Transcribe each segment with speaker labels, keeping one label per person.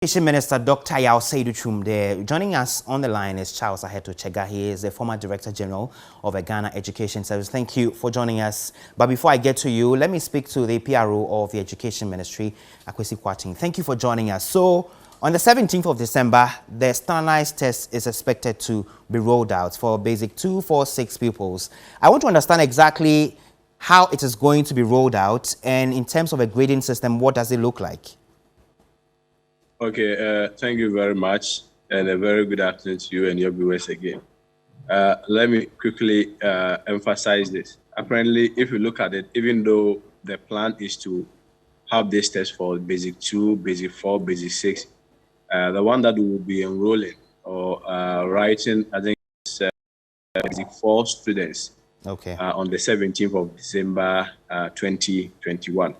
Speaker 1: Education Minister Dr. Slated there. Joining us on the line is Charles Aheto Chega. He is the former Director General of the Ghana Education Service. Thank you for joining us. But before I get to you, let me speak to the PRO of the Education Ministry, Akwesi Kwating. Thank you for joining us. So, on the 17th of December, the standardized test is expected to be rolled out for basic 2, 4, 6 pupils. I want to understand exactly how it is going to be rolled out, and in terms of a grading system, what does it look like?
Speaker 2: Okay, thank you very much, and a very good afternoon to you and your viewers again. Let me quickly emphasize this. Apparently, if you look at it, even though the plan is to have this test for basic 2, basic 4, basic 6, the one that we will be enrolling or writing, I think it's basic 4 students on the 17th of December 2021.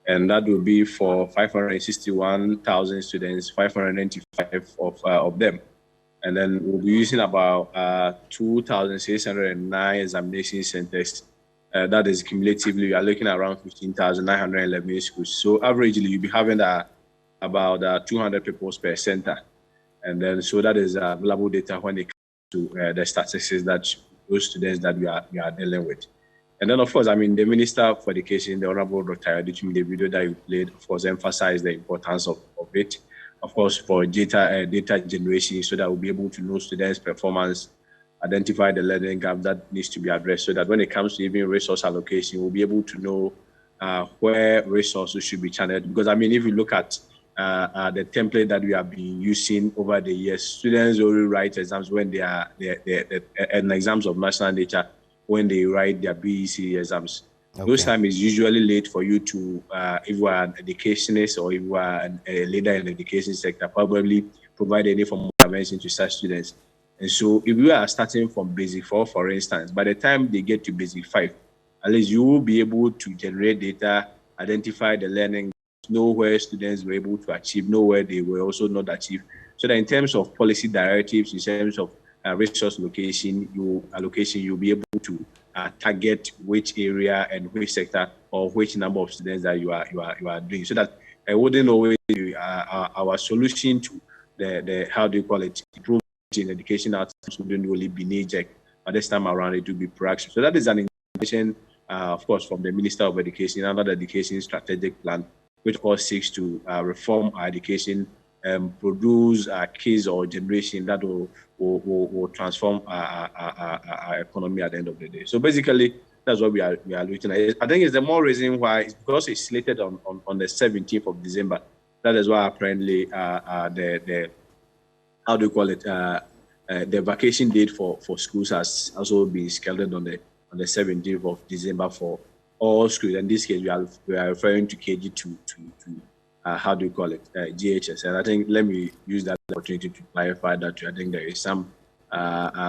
Speaker 2: And that will be for 561,000 students, 595 of them. And then we'll be using about 2,609 examination centers. That is cumulatively, we are looking at around 15,911 schools. So averagely, you'll be having about 200 people per center. And then, so that is available data when it comes to the statistics that those students that we are dealing with. And then, of course, I mean, the Minister for Education, the Honorable Dr. Aditumi, the video that you played, of course, emphasized the importance of it, of course, for data generation, so that we'll be able to know students' performance, identify the learning gap that needs to be addressed, so that when it comes to even resource allocation, we'll be able to know where resources should be channeled. Because, I mean, if you look at the template that we have been using over the years, students only write exams when they are and exams of national nature, when they write their BEC exams. Those time is usually late for you to, if you are an educationist or if you are a leader in the education sector, probably provide any form of intervention to such students. And so if you are starting from basic 4, for instance, by the time they get to basic 5, at least you will be able to generate data, identify the learning, know where students were able to achieve, know where they were also not achieve. So that in terms of policy directives, in terms of resource allocation, you'll be able to target which area and which sector or which number of students that you are doing, so that I wouldn't always be our solution to the how do you call it, improvement in education outcomes wouldn't really be knee-jerk, but this time around it will be proactive. So that is an invitation, of course, from the Minister of Education under the Education Strategic Plan, which of course seeks to reform our education and produce a case or generation that will transform our economy at the end of the day. So basically, that's what we are looking at. I think it's the more reason why, it's because it's slated on the 17th of December. That is why apparently the how do you call it, the vacation date for schools has also been scheduled on the 17th of December for all schools. In this case, we are referring to KG to how do you call it, GHS. And I think, let me use that opportunity to clarify that. I think there is some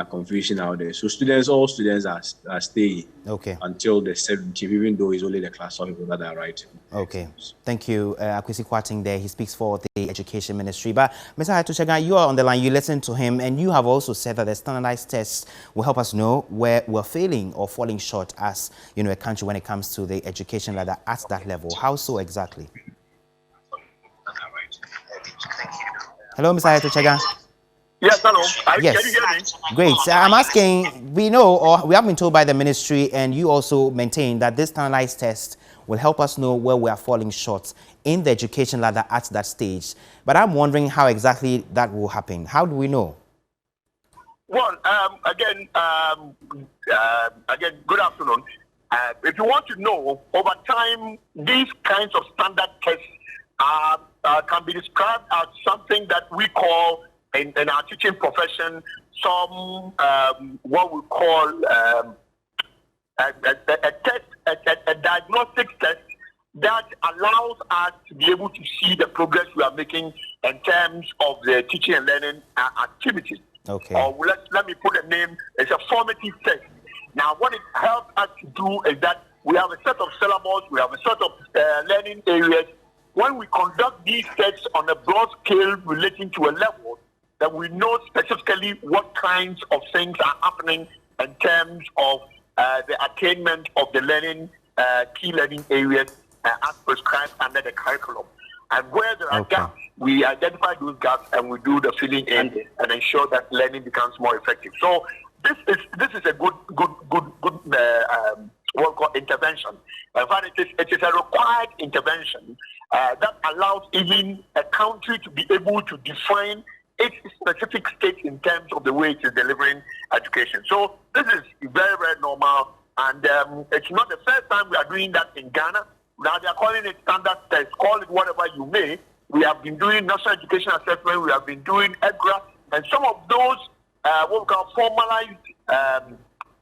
Speaker 2: confusion out there. So all students are staying until the 17th, even though it's only the class of people that are writing.
Speaker 1: Okay. Thank you, Akwesi Kwating there. He speaks for the Education Ministry. But Mr. Aheto Chega, you are on the line. You listen to him, and you have also said that the standardized tests will help us know where we're failing or falling short as, you know, a country when it comes to the education ladder at that level. How so exactly? Hello, Mr. Aheto Chega.
Speaker 3: Yes, hello.
Speaker 1: Yes.
Speaker 3: Can you hear me?
Speaker 1: Great. I'm asking, we know, or we have been told by the ministry, and you also maintain that this standardized test will help us know where we are falling short in the education ladder at that stage. But I'm wondering how exactly that will happen. How do we know?
Speaker 3: Well, again, good afternoon. If you want to know, over time, these kinds of standard tests can be described as something that we call, in our teaching profession, some what we call a test, a diagnostic test that allows us to be able to see the progress we are making in terms of the teaching and learning activities.
Speaker 1: Okay.
Speaker 3: Or let me put a name. It's a formative test. Now, what it helps us to do is that we have a set of syllables, we have a set of learning areas. When we conduct these tests on a broad scale relating to a level, that we know specifically what kinds of things are happening in terms of the attainment of the learning, key learning areas as prescribed under the curriculum. And where there are gaps, we identify those gaps and we do the filling in and ensure that learning becomes more effective. So this is a good what we call intervention. In fact, it is a required intervention that allows even a country to be able to define its specific state in terms of the way it is delivering education. So this is very, very normal, and it's not the first time we are doing that in Ghana. Now they are calling it standard test, call it whatever you may. We have been doing national education assessment, we have been doing EGRA, and some of those what we call formalized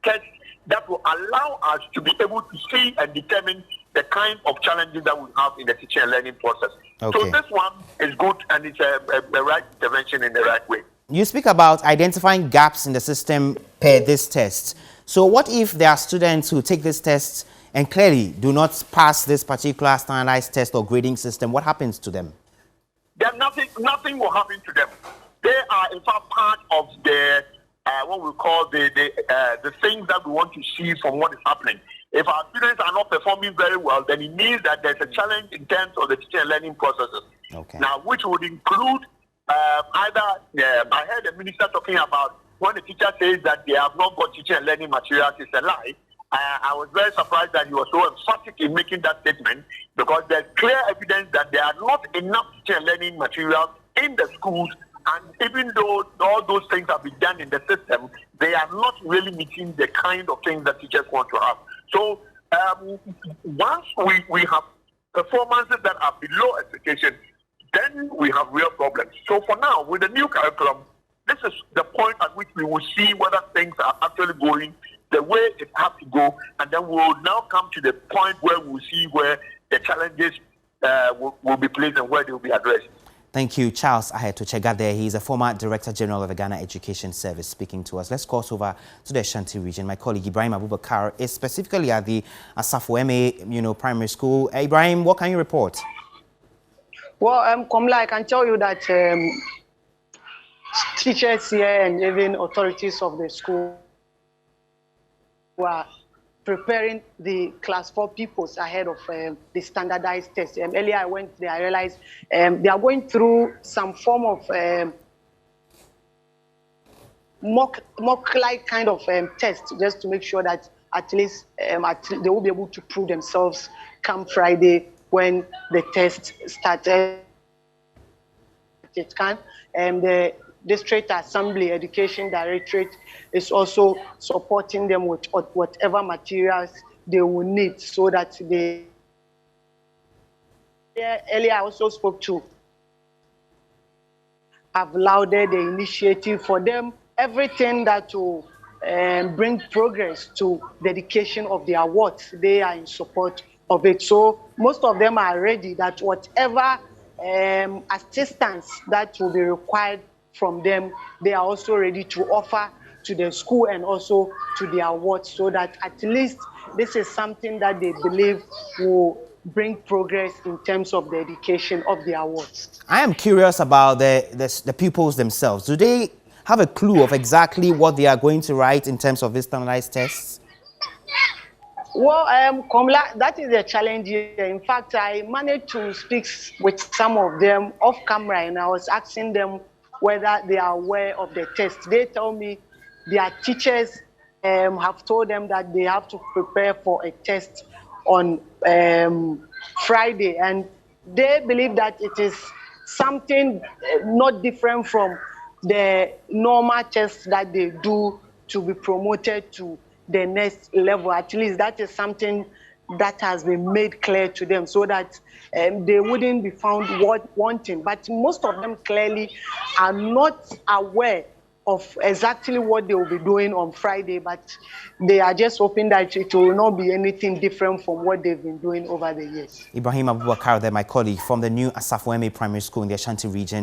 Speaker 3: tests that will allow us to be able to see and determine the kind of challenges that we have in the teaching and learning process. So this one is good, and it's a right intervention in the right way.
Speaker 1: You speak about identifying gaps in the system per this test. So what if there are students who take this test and clearly do not pass this particular standardized test or grading system? What happens to them?
Speaker 3: Then nothing will happen to them. They are in fact part of the what we call the things that we want to see from what is happening. If our students are not performing very well, then it means that there's a challenge in terms of the teaching and learning processes. Now, which would include I heard the minister talking about when the teacher says that they have not got teaching and learning materials, it's a lie. I was very surprised that he was so emphatic in making that statement, because there's clear evidence that there are not enough teaching and learning materials in the schools, and even though all those things have been done in the system, they are not really meeting the kind of things that teachers want to have. So once we have performances that are below expectation, then we have real problems. So for now, with the new curriculum, this is the point at which we will see whether things are actually going the way it has to go, and then we will now come to the point where we will see where the challenges will be placed and where they will be addressed.
Speaker 1: Thank you, Charles Ahetochega there. He is a former Director General of the Ghana Education Service speaking to us. Let's cross over to the Ashanti region. My colleague Ibrahim Abubakar is specifically at the Asafo MA, primary school. Ibrahim, what can you report?
Speaker 4: Well, Komla, I can tell you that teachers here and even authorities of the school were preparing the class 4 pupils ahead of the standardized test. Earlier I went there, I realized they are going through some form of mock-like kind of test, just to make sure that at least they will be able to prove themselves come Friday when the test started. It can. The District Assembly Education Directorate is also supporting them with whatever materials they will need, so that they. Earlier, I also spoke to have lauded the initiative for them. Everything that will bring progress to dedication of the awards, they are in support of it. So most of them are ready that whatever assistance that will be required from them, they are also ready to offer to the school and also to the awards, so that at least this is something that they believe will bring progress in terms of the education of the awards.
Speaker 1: I am curious about the pupils themselves. Do they have a clue of exactly what they are going to write in terms of these standardized tests?
Speaker 4: Well, Komla, that is a challenge here. In fact, I managed to speak with some of them off camera, and I was asking them whether they are aware of the test. They tell me their teachers have told them that they have to prepare for a test on Friday, and they believe that it is something not different from the normal tests that they do to be promoted to the next level. At least that is something that has been made clear to them, so that they wouldn't be found wanting. But most of them clearly are not aware of exactly what they will be doing on Friday, but they are just hoping that it will not be anything different from what they've been doing over the years.
Speaker 1: Ibrahim Abubakar there, my colleague from the new Asafo MA primary school in the Ashanti region.